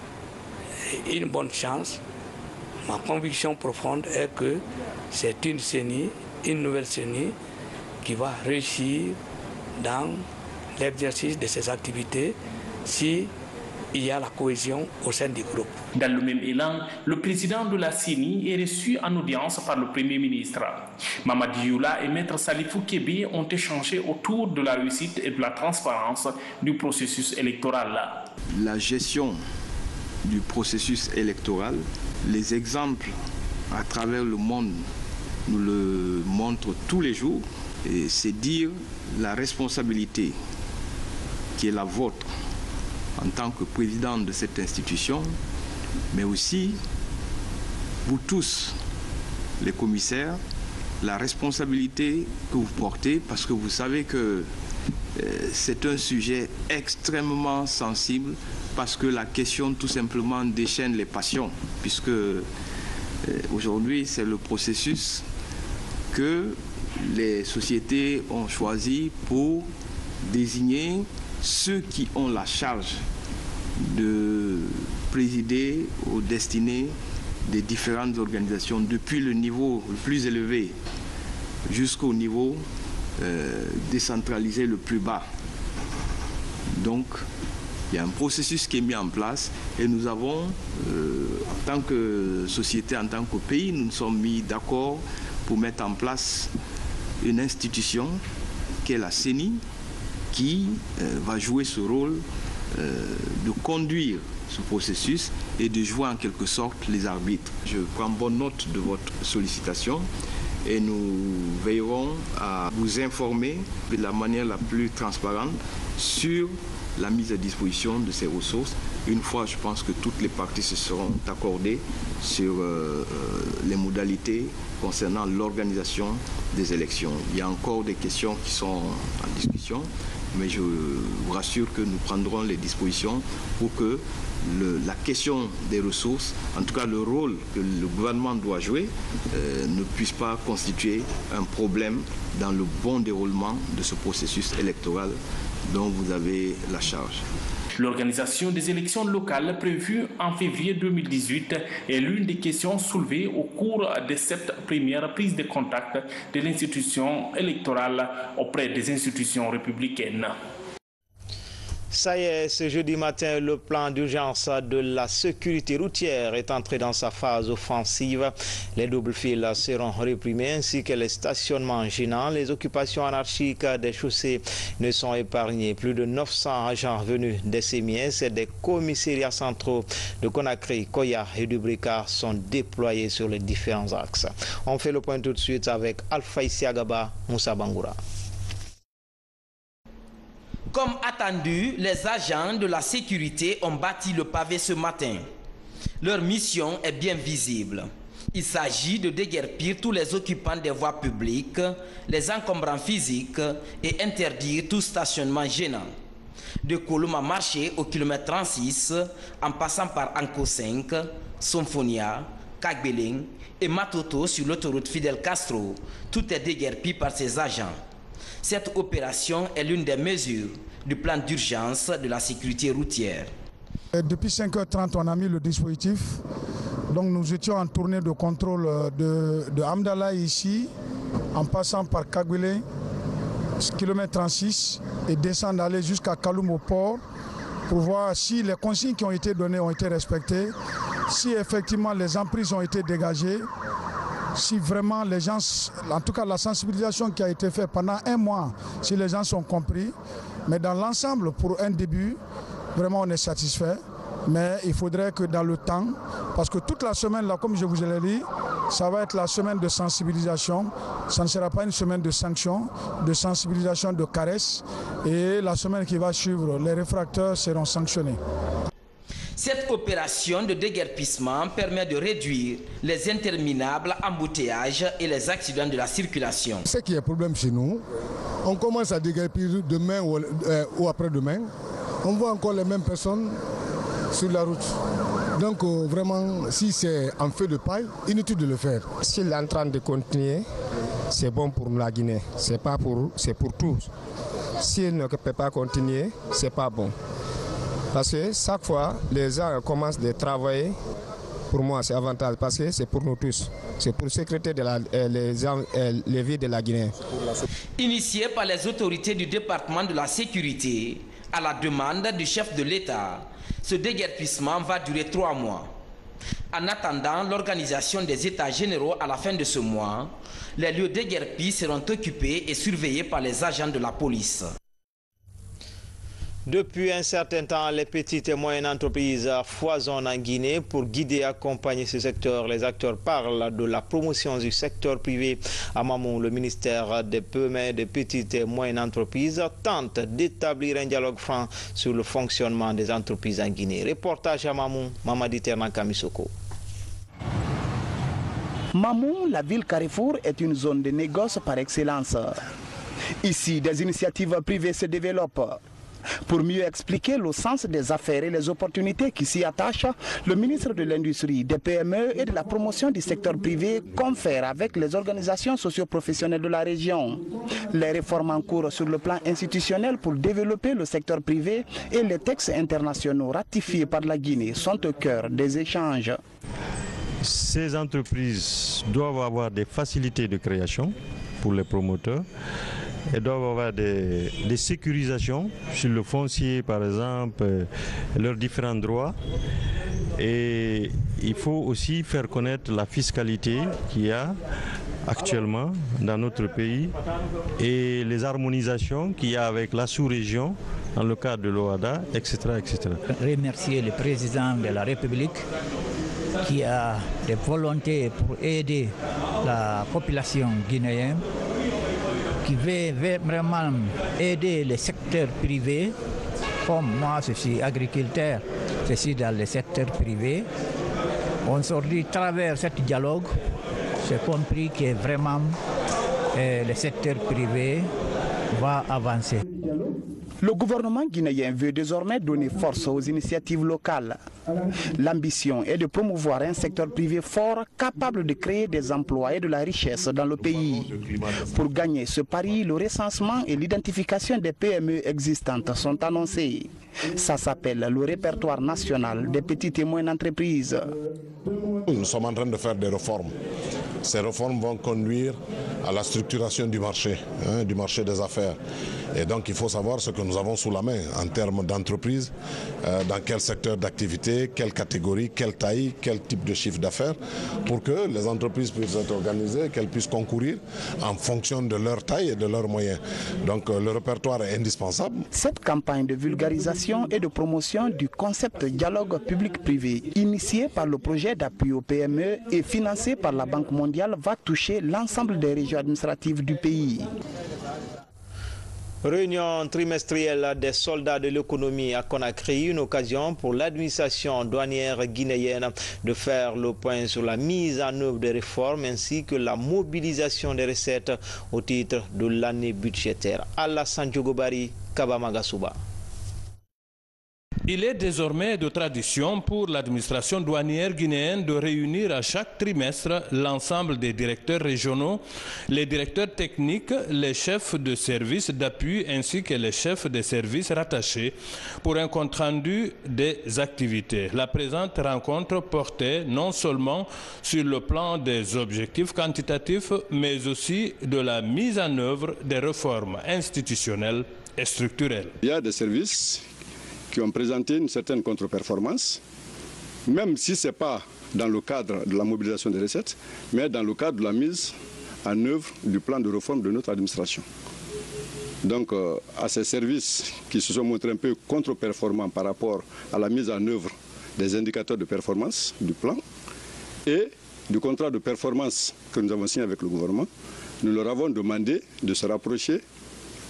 et une bonne chance. Ma conviction profonde est que c'est une CENI, une nouvelle CENI, qui va réussir dans l'exercice de ses activités si il y a la cohésion au sein du groupe. Dans le même élan, le président de la CENI est reçu en audience par le Premier ministre. Mamadi Youla et Maître Salifou Kébé ont échangé autour de la réussite et de la transparence du processus électoral. La gestion du processus électoral, les exemples à travers le monde nous le montrent tous les jours. Et c'est dire la responsabilité qui est la vôtre en tant que président de cette institution, mais aussi vous tous, les commissaires, la responsabilité que vous portez, parce que vous savez que c'est un sujet extrêmement sensible, parce que la question tout simplement déchaîne les passions, puisque aujourd'hui c'est le processus que les sociétés ont choisi pour désigner ceux qui ont la charge de présider aux destinées des différentes organisations, depuis le niveau le plus élevé jusqu'au niveau décentralisé le plus bas. Donc, il y a un processus qui est mis en place et nous avons, en tant que société, en tant que pays, nous nous sommes mis d'accord pour mettre en place une institution qui est la CENI, qui va jouer ce rôle de conduire ce processus et de jouer en quelque sorte les arbitres. Je prends bonne note de votre sollicitation et nous veillerons à vous informer de la manière la plus transparente sur la mise à disposition de ces ressources. Une fois, je pense que toutes les parties se seront accordées sur les modalités concernant l'organisation des élections. Il y a encore des questions qui sont en discussion, mais je vous rassure que nous prendrons les dispositions pour que la question des ressources, en tout cas le rôle que le gouvernement doit jouer, ne puisse pas constituer un problème dans le bon déroulement de ce processus électoral dont vous avez la charge. L'organisation des élections locales prévues en février 2018 est l'une des questions soulevées au cours de cette première prise de contact de l'institution électorale auprès des institutions républicaines. Ça y est, ce jeudi matin, le plan d'urgence de la sécurité routière est entré dans sa phase offensive. Les doubles files seront réprimés ainsi que les stationnements gênants. Les occupations anarchiques des chaussées ne sont épargnées. Plus de 900 agents venus des CEMIES et des commissariats centraux de Conakry, Koya et du Bricard sont déployés sur les différents axes. On fait le point tout de suite avec Alpha Isiagaba Moussa Bangoura. Comme attendu, les agents de la sécurité ont bâti le pavé ce matin. Leur mission est bien visible. Il s'agit de déguerpir tous les occupants des voies publiques, les encombrants physiques et interdire tout stationnement gênant. De Koulouma Marché au kilomètre 36, en passant par Anko 5, Somfonia, Kagbeling et Matoto sur l'autoroute Fidel Castro, tout est déguerpi par ces agents. Cette opération est l'une des mesures du plan d'urgence de la sécurité routière. Depuis 5h30, on a mis le dispositif. Donc nous étions en tournée de contrôle de Amdala ici, en passant par Kagwele, kilomètre 36, et descendre aller jusqu'à Kaloum au port, pour voir si les consignes qui ont été données ont été respectées, si effectivement les emprises ont été dégagées, si vraiment les gens, en tout cas la sensibilisation qui a été faite pendant 1 mois, si les gens sont compris, mais dans l'ensemble, pour un début, vraiment on est satisfait. Mais il faudrait que dans le temps, parce que toute la semaine, là, comme je vous l'ai dit, ça va être la semaine de sensibilisation. Ça ne sera pas une semaine de sanctions, de sensibilisation, de caresses. Et la semaine qui va suivre, les réfracteurs seront sanctionnés. Cette opération de déguerpissement permet de réduire les interminables embouteillages et les accidents de la circulation. Ce qui est problème chez nous, on commence à déguerpir demain ou après-demain. On voit encore les mêmes personnes sur la route. Donc vraiment, si c'est en feu de paille, inutile de le faire. S'il est en train de continuer, c'est bon pour la Guinée. C'est pour tous. S'il ne peut pas continuer, c'est pas bon. Parce que chaque fois, les gens commencent à travailler. Pour moi, c'est avantage parce que c'est pour nous tous. C'est pour sécurité de les vies de la Guinée. Initié par les autorités du département de la sécurité, à la demande du chef de l'État, ce déguerpissement va durer 3 mois. En attendant l'organisation des états généraux à la fin de ce mois, les lieux déguerpis seront occupés et surveillés par les agents de la police. Depuis un certain temps, les petites et moyennes entreprises foisonnent en Guinée. Pour guider et accompagner ce secteur, les acteurs parlent de la promotion du secteur privé. À Mamou, le ministère des PME et des petites et moyennes entreprises tente d'établir un dialogue franc sur le fonctionnement des entreprises en Guinée. Reportage à Mamou, Mamadi Ternan-Kamisoko. Mamou, la ville Carrefour, est une zone de négoce par excellence. Ici, des initiatives privées se développent. Pour mieux expliquer le sens des affaires et les opportunités qui s'y attachent, le ministre de l'Industrie, des PME et de la promotion du secteur privé confère avec les organisations socio-professionnelles de la région. Les réformes en cours sur le plan institutionnel pour développer le secteur privé et les textes internationaux ratifiés par la Guinée sont au cœur des échanges. Ces entreprises doivent avoir des facilités de création pour les promoteurs. Elles doivent avoir des sécurisations sur le foncier, par exemple, leurs différents droits. Et il faut aussi faire connaître la fiscalité qu'il y a actuellement dans notre pays et les harmonisations qu'il y a avec la sous-région dans le cadre de l'OADA, etc., etc. Remercier le président de la République qui a des volontés pour aider la population guinéenne, qui veut vraiment aider le secteur privé. Comme moi, je suis agriculteur, je suis dans le secteur privé. Aujourd'hui, à travers ce dialogue, j'ai compris que vraiment le secteur privé va avancer. Le gouvernement guinéen veut désormais donner force aux initiatives locales. L'ambition est de promouvoir un secteur privé fort, capable de créer des emplois et de la richesse dans le pays. Pour gagner ce pari, le recensement et l'identification des PME existantes sont annoncés. Ça s'appelle le répertoire national des petites et moyennes entreprises. Nous sommes en train de faire des réformes. Ces réformes vont conduire à la structuration du marché des affaires. Et donc il faut savoir ce que nous avons sous la main en termes d'entreprise, dans quel secteur d'activité, quelle catégorie, quelle taille, quel type de chiffre d'affaires, pour que les entreprises puissent être organisées, qu'elles puissent concourir en fonction de leur taille et de leurs moyens. Donc le répertoire est indispensable. Cette campagne de vulgarisation et de promotion du concept dialogue public-privé, initié par le projet d'appui aux PME et financé par la Banque mondiale, va toucher l'ensemble des régions administratives du pays. Réunion trimestrielle des soldats de l'économie à Conakry, une occasion pour l'administration douanière guinéenne de faire le point sur la mise en œuvre des réformes ainsi que la mobilisation des recettes au titre de l'année budgétaire. Alassane Djogobari, Kabamagasuba. Il est désormais de tradition pour l'administration douanière guinéenne de réunir à chaque trimestre l'ensemble des directeurs régionaux, les directeurs techniques, les chefs de services d'appui ainsi que les chefs de services rattachés pour un compte-rendu des activités. La présente rencontre portait non seulement sur le plan des objectifs quantitatifs, mais aussi de la mise en œuvre des réformes institutionnelles et structurelles. Il y a des services qui ont présenté une certaine contre-performance même si ce n'est pas dans le cadre de la mobilisation des recettes, mais dans le cadre de la mise en œuvre du plan de réforme de notre administration. Donc à ces services qui se sont montrés un peu contre-performants par rapport à la mise en œuvre des indicateurs de performance du plan et du contrat de performance que nous avons signé avec le gouvernement, nous leur avons demandé de se rapprocher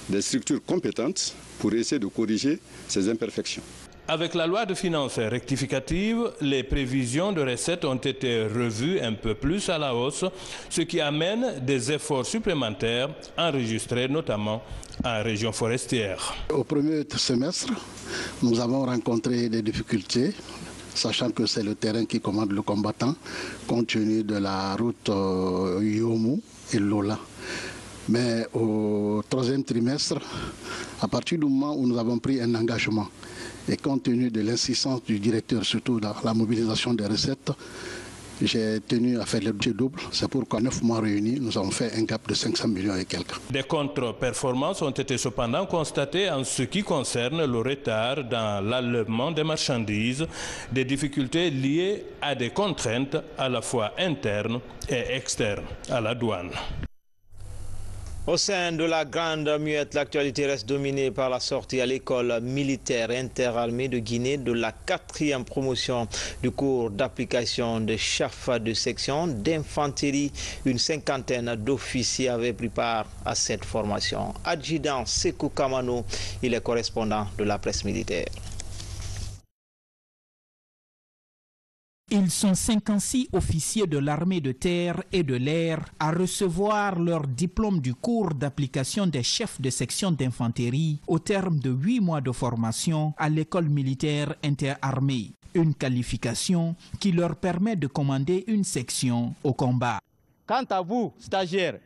des structures compétentes pour essayer de corriger ces imperfections. Avec la loi de finances rectificative, les prévisions de recettes ont été revues un peu plus à la hausse, ce qui amène des efforts supplémentaires enregistrés notamment en région forestière. Au premier semestre, nous avons rencontré des difficultés, sachant que c'est le terrain qui commande le combattant, compte tenu de la route Yomu et Lola. Mais au troisième trimestre, à partir du moment où nous avons pris un engagement, et compte tenu de l'insistance du directeur, surtout dans la mobilisation des recettes, j'ai tenu à faire le budget double. C'est pourquoi 9 mois réunis, nous avons fait un gap de 500 millions et quelques. Des contre-performances ont été cependant constatées en ce qui concerne le retard dans l'enlèvement des marchandises, des difficultés liées à des contraintes à la fois internes et externes à la douane. Au sein de la Grande Muette, l'actualité reste dominée par la sortie à l'école militaire interarmée de Guinée de la 4e promotion du cours d'application de chef de section d'infanterie. Une cinquantaine d'officiers avaient pris part à cette formation. Adjudant Sekou Kamano, il est correspondant de la presse militaire. Ils sont 56 officiers de l'armée de terre et de l'air à recevoir leur diplôme du cours d'application des chefs de section d'infanterie au terme de 8 mois de formation à l'école militaire interarmée. Une qualification qui leur permet de commander une section au combat. Quant à vous, stagiaires,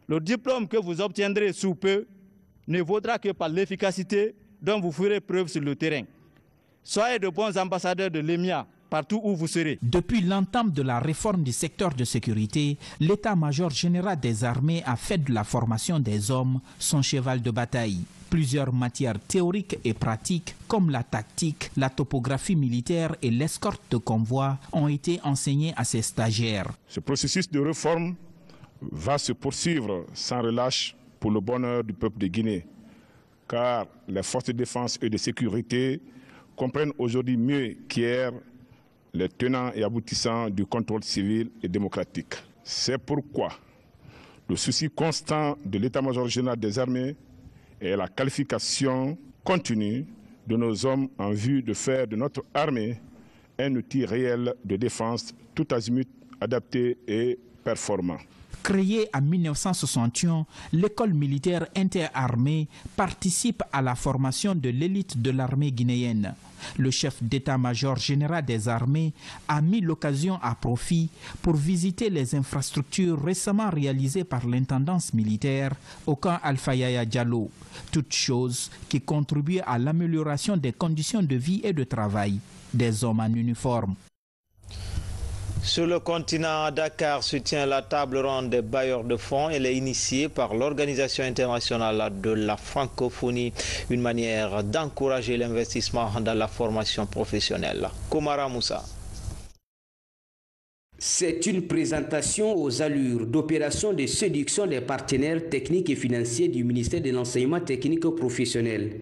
le diplôme que vous obtiendrez sous peu ne vaudra que par l'efficacité dont vous ferez preuve sur le terrain. Soyez de bons ambassadeurs de l'EMIA partout où vous serez. Depuis l'entame de la réforme du secteur de sécurité, l'état-major général des armées a fait de la formation des hommes son cheval de bataille. Plusieurs matières théoriques et pratiques, comme la tactique, la topographie militaire et l'escorte de convoi, ont été enseignées à ces stagiaires. Ce processus de réforme va se poursuivre sans relâche pour le bonheur du peuple de Guinée, car les forces de défense et de sécurité comprennent aujourd'hui mieux qu'hier les tenants et aboutissants du contrôle civil et démocratique. C'est pourquoi le souci constant de l'état-major général des armées est la qualification continue de nos hommes en vue de faire de notre armée un outil réel de défense tout azimut adapté et performant. Créée en 1961, l'école militaire interarmée participe à la formation de l'élite de l'armée guinéenne. Le chef d'état-major général des armées a mis l'occasion à profit pour visiter les infrastructures récemment réalisées par l'intendance militaire au camp Alpha Yaya Diallo, toutes choses qui contribuent à l'amélioration des conditions de vie et de travail des hommes en uniforme. Sur le continent, Dakar se tient la table ronde des bailleurs de fonds. Elle est initiée par l'Organisation internationale de la francophonie, une manière d'encourager l'investissement dans la formation professionnelle. Komara Moussa. C'est une présentation aux allures d'opération de séduction des partenaires techniques et financiers du ministère de l'Enseignement technique professionnel.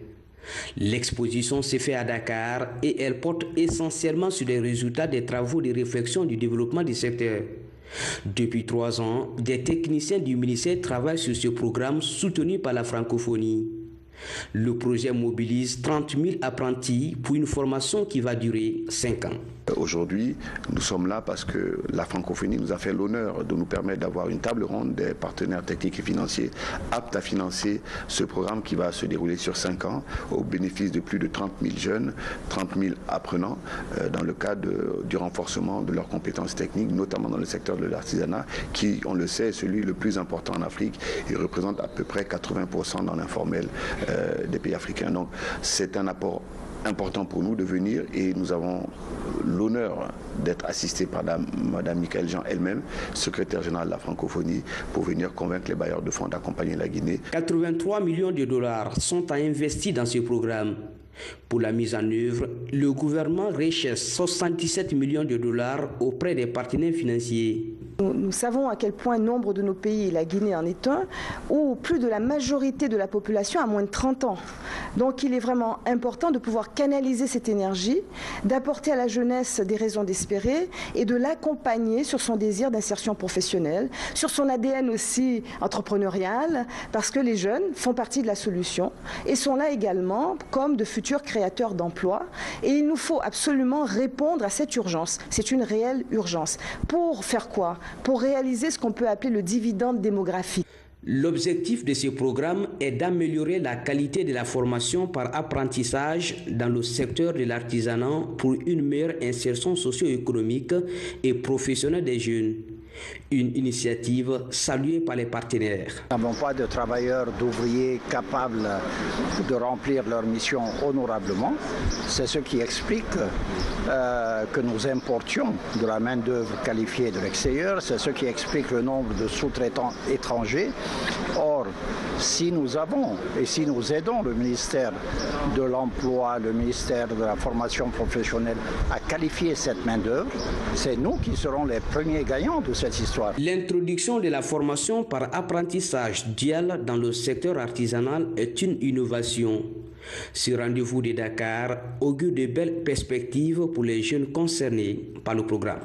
L'exposition s'est faite à Dakar et elle porte essentiellement sur les résultats des travaux de réflexion du développement du secteur. Depuis 3 ans, des techniciens du ministère travaillent sur ce programme soutenu par la francophonie. Le projet mobilise 30 000 apprentis pour une formation qui va durer 5 ans. Aujourd'hui, nous sommes là parce que la francophonie nous a fait l'honneur de nous permettre d'avoir une table ronde des partenaires techniques et financiers aptes à financer ce programme qui va se dérouler sur 5 ans au bénéfice de plus de 30 000 jeunes, 30 000 apprenants dans le cadre du renforcement de leurs compétences techniques, notamment dans le secteur de l'artisanat qui, on le sait, est celui le plus important en Afrique et représente à peu près 80% dans l'informel des pays africains. Donc c'est un apport important pour nous de venir et nous avons l'honneur d'être assistés par Mme Michaëlle Jean elle-même, secrétaire générale de la francophonie, pour venir convaincre les bailleurs de fonds d'accompagner la Guinée. 83 millions de dollars sont investis dans ce programme. Pour la mise en œuvre, le gouvernement recherche 77 millions de dollars auprès des partenaires financiers. Nous savons à quel point nombre de nos pays, et la Guinée en est un, où plus de la majorité de la population a moins de 30 ans. Donc il est vraiment important de pouvoir canaliser cette énergie, d'apporter à la jeunesse des raisons d'espérer et de l'accompagner sur son désir d'insertion professionnelle, sur son ADN aussi entrepreneurial, parce que les jeunes font partie de la solution et sont là également comme de futurs créateurs d'emplois. Et il nous faut absolument répondre à cette urgence. C'est une réelle urgence. Pour faire quoi ? Pour réaliser ce qu'on peut appeler le dividende démographique. L'objectif de ce programme est d'améliorer la qualité de la formation par apprentissage dans le secteur de l'artisanat pour une meilleure insertion socio-économique et professionnelle des jeunes. Une initiative saluée par les partenaires. Nous n'avons pas de travailleurs, d'ouvriers capables de remplir leur mission honorablement. C'est ce qui explique que nous importions de la main-d'œuvre qualifiée de l'extérieur. C'est ce qui explique le nombre de sous-traitants étrangers. Or, si nous avons et si nous aidons le ministère de l'Emploi, le ministère de la Formation professionnelle à qualifier cette main-d'œuvre, c'est nous qui serons les premiers gagnants de cette histoire. L'introduction de la formation par apprentissage dual dans le secteur artisanal est une innovation. Ce rendez-vous de Dakar augure de belles perspectives pour les jeunes concernés par le programme.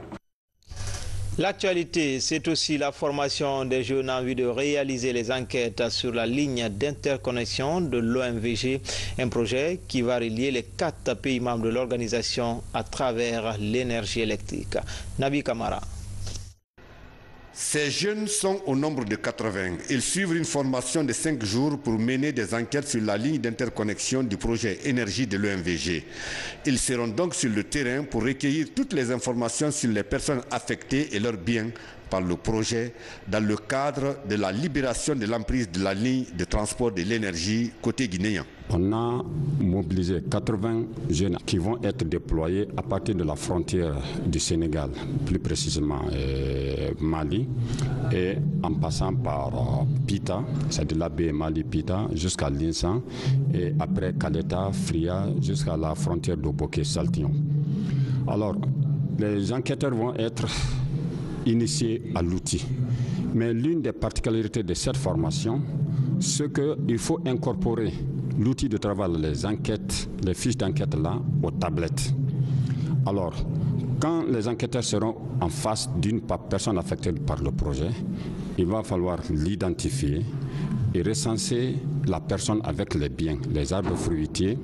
L'actualité, c'est aussi la formation des jeunes en vue de réaliser les enquêtes sur la ligne d'interconnexion de l'OMVG, un projet qui va relier les 4 pays membres de l'organisation à travers l'énergie électrique. Nabi Kamara. Ces jeunes sont au nombre de 80. Ils suivent une formation de 5 jours pour mener des enquêtes sur la ligne d'interconnexion du projet énergie de l'OMVG. Ils seront donc sur le terrain pour recueillir toutes les informations sur les personnes affectées et leurs biens par le projet dans le cadre de la libération de l'emprise de la ligne de transport de l'énergie côté guinéen. On a mobilisé 80 jeunes qui vont être déployés à partir de la frontière du Sénégal, plus précisément Mali, et en passant par Pita, c'est-à-dire la baie Mali-Pita, jusqu'à Linsan, et après Kaleta, Fria, jusqu'à la frontière d'Oboké-Saltillon. Alors, les enquêteurs vont être initiés à l'outil. Mais l'une des particularités de cette formation, c'est qu'il faut incorporer l'outil de travail, les enquêtes, les fiches d'enquête là, aux tablettes. Alors, quand les enquêteurs seront en face d'une personne affectée par le projet, il va falloir l'identifier et recenser la personne avec les biens, les arbres fruitiers,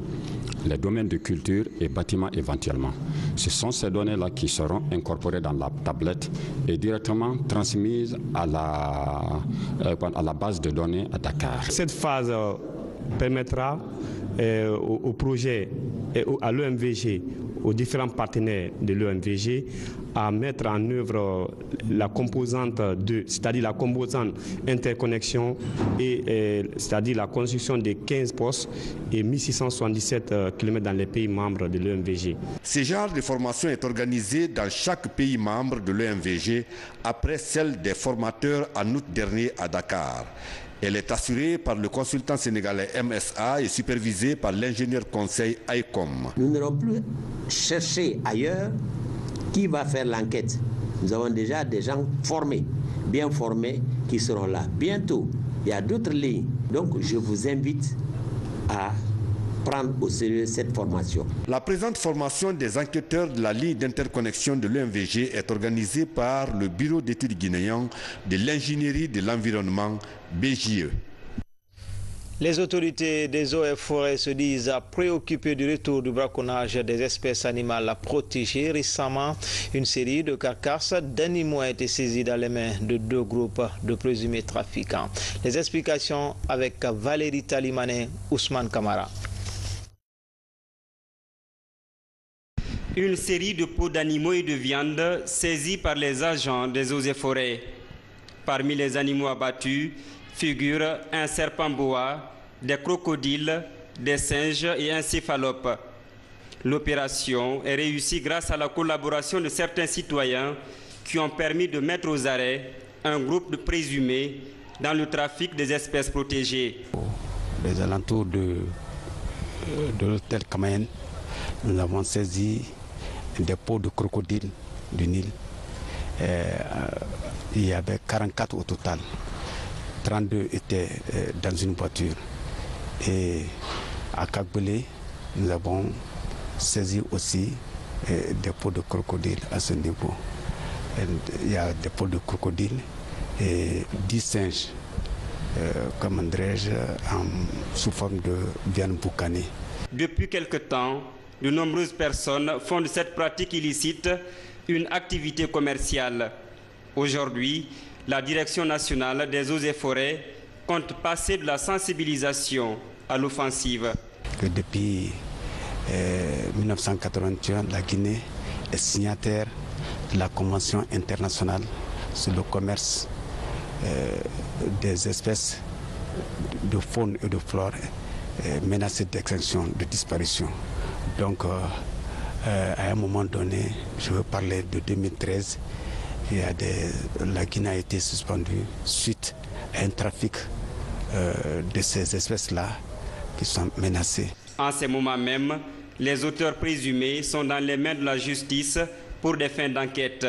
les domaines de culture et bâtiments éventuellement. Ce sont ces données-là qui seront incorporées dans la tablette et directement transmises à la base de données à Dakar. Cette phase permettra au projet et à l'OMVG, aux différents partenaires de l'OMVG, à mettre en œuvre la composante 2, c'est-à-dire la composante interconnexion, et c'est-à-dire la construction de 15 postes et 1677 km dans les pays membres de l'OMVG. Ce genre de formation est organisé dans chaque pays membre de l'OMVG après celle des formateurs en août dernier à Dakar. Elle est assurée par le consultant sénégalais MSA et supervisée par l'ingénieur conseil ICOM. Nous n'allons plus chercher ailleurs qui va faire l'enquête. Nous avons déjà des gens formés, bien formés, qui seront là. Bientôt, il y a d'autres lignes. Donc, je vous invite à prendre au sérieux cette formation. La présente formation des enquêteurs de la ligne d'interconnexion de l'OMVG est organisée par le Bureau d'études guinéen de l'ingénierie de l'environnement, BJE. Les autorités des eaux et forêts se disent préoccupées du retour du braconnage des espèces animales protégées. Récemment, une série de carcasses d'animaux a été saisie dans les mains de 2 groupes de présumés trafiquants. Les explications avec Valérie Talimane, Ousmane Kamara. Une série de peaux d'animaux et de viande saisis par les agents des eaux et forêts. Parmi les animaux abattus figurent un serpent boa, des crocodiles, des singes et un céphalope. L'opération est réussie grâce à la collaboration de certains citoyens qui ont permis de mettre aux arrêts un groupe de présumés dans le trafic des espèces protégées. Les alentours de l'hôtel Kamayen, nous avons saisi des peaux de crocodile du Nil. Il y avait 44 au total. 32 étaient dans une voiture. Et à Kagbele, nous avons saisi aussi des peaux de crocodile à ce niveau. Il y a des peaux de crocodile et 10 singes, comment dirais-je, sous forme de viande boucanée. Depuis quelque temps, de nombreuses personnes font de cette pratique illicite une activité commerciale. Aujourd'hui, la Direction nationale des eaux et forêts compte passer de la sensibilisation à l'offensive. Depuis 1981, la Guinée est signataire de la Convention internationale sur le commerce des espèces de faune et de flore menacées d'extinction, de disparition. Donc, à un moment donné, je veux parler de 2013, la Guinée a été suspendue suite à un trafic de ces espèces-là qui sont menacées. En ces moments même, les auteurs présumés sont dans les mains de la justice pour des fins d'enquête.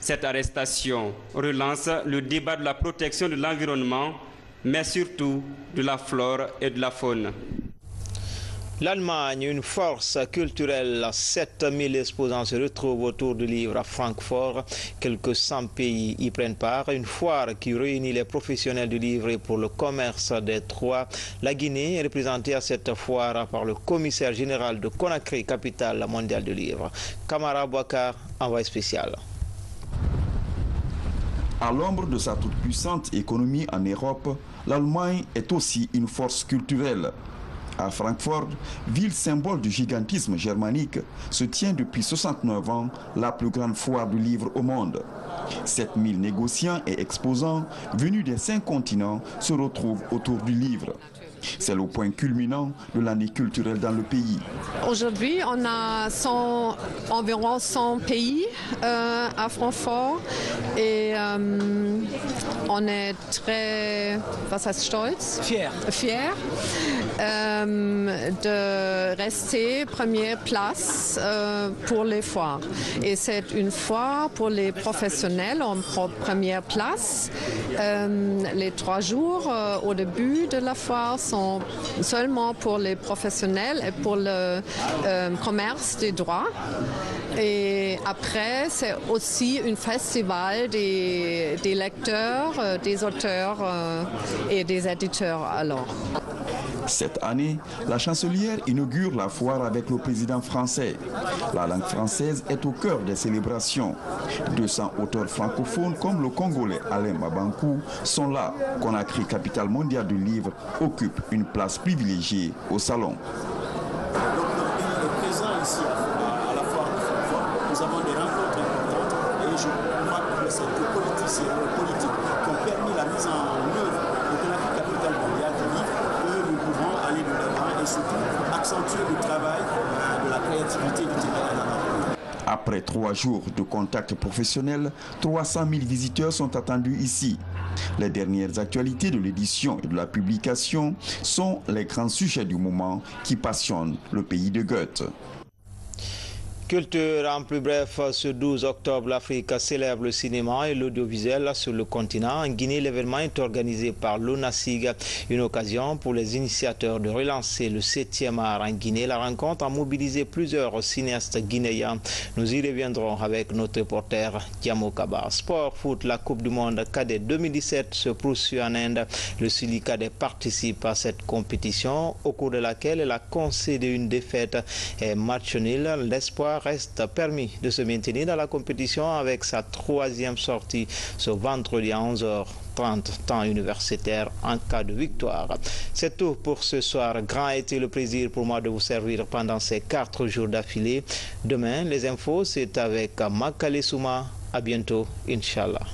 Cette arrestation relance le débat de la protection de l'environnement, mais surtout de la flore et de la faune. L'Allemagne, une force culturelle, 7000 exposants se retrouvent autour du livre à Francfort. Quelques 100 pays y prennent part. Une foire qui réunit les professionnels du livre et pour le commerce des trois. La Guinée est représentée à cette foire par le commissaire général de Conakry, capitale mondiale du livre. Kamara Bouakar, envoyé spécial. À l'ombre de sa toute-puissante économie en Europe, l'Allemagne est aussi une force culturelle. À Francfort, ville symbole du gigantisme germanique, se tient depuis 69 ans la plus grande foire du livre au monde. 7000 négociants et exposants venus des 5 continents se retrouvent autour du livre. C'est le point culminant de l'année culturelle dans le pays. Aujourd'hui, on a environ 100 pays à Francfort et on est très fiers de rester première place pour les foires. Et c'est une foire pour les professionnels en première place. Les 3 jours au début de la foire sont seulement pour les professionnels et pour le commerce des droits. Et après, c'est aussi un festival des lecteurs, des auteurs et des éditeurs alors. Cette année, la chancelière inaugure la foire avec le président français. La langue française est au cœur des célébrations. 200 auteurs francophones comme le Congolais Alain Mabankou sont là. Conakry, capitale mondiale du livre, occupe une place privilégiée au salon. Présent ici à la foire de Francfort, nous avons des rencontres importantes et je crois que c'est les politiciens, les politiques qui ont permis la mise en œuvre de Conakry, capitale mondiale du livre, que nous pouvons aller de l'avant et surtout accentuer le travail de la créativité du terrain à la langue. Après 3 jours de contacts professionnels, 300 000 visiteurs sont attendus ici. Les dernières actualités de l'édition et de la publication sont les grands sujets du moment qui passionnent le pays de Goethe. Culture en plus bref, ce 12 octobre, l'Afrique célèbre le cinéma et l'audiovisuel sur le continent. En Guinée, l'événement est organisé par l'ONASIG, une occasion pour les initiateurs de relancer le 7e art en Guinée. La rencontre a mobilisé plusieurs cinéastes guinéens. Nous y reviendrons avec notre reporter Diamo Kaba. Sport, foot, la Coupe du Monde Cadet 2017 se poursuit en Inde. Le Sili Cadet participe à cette compétition au cours de laquelle elle a concédé une défaite et match nul. L'espoir reste permis de se maintenir dans la compétition avec sa 3e sortie ce vendredi à 11h30 temps universitaire en cas de victoire. C'est tout pour ce soir. Grand a été le plaisir pour moi de vous servir pendant ces 4 jours d'affilée. Demain, les infos, c'est avec Makale Souma. À bientôt, Inch'Allah.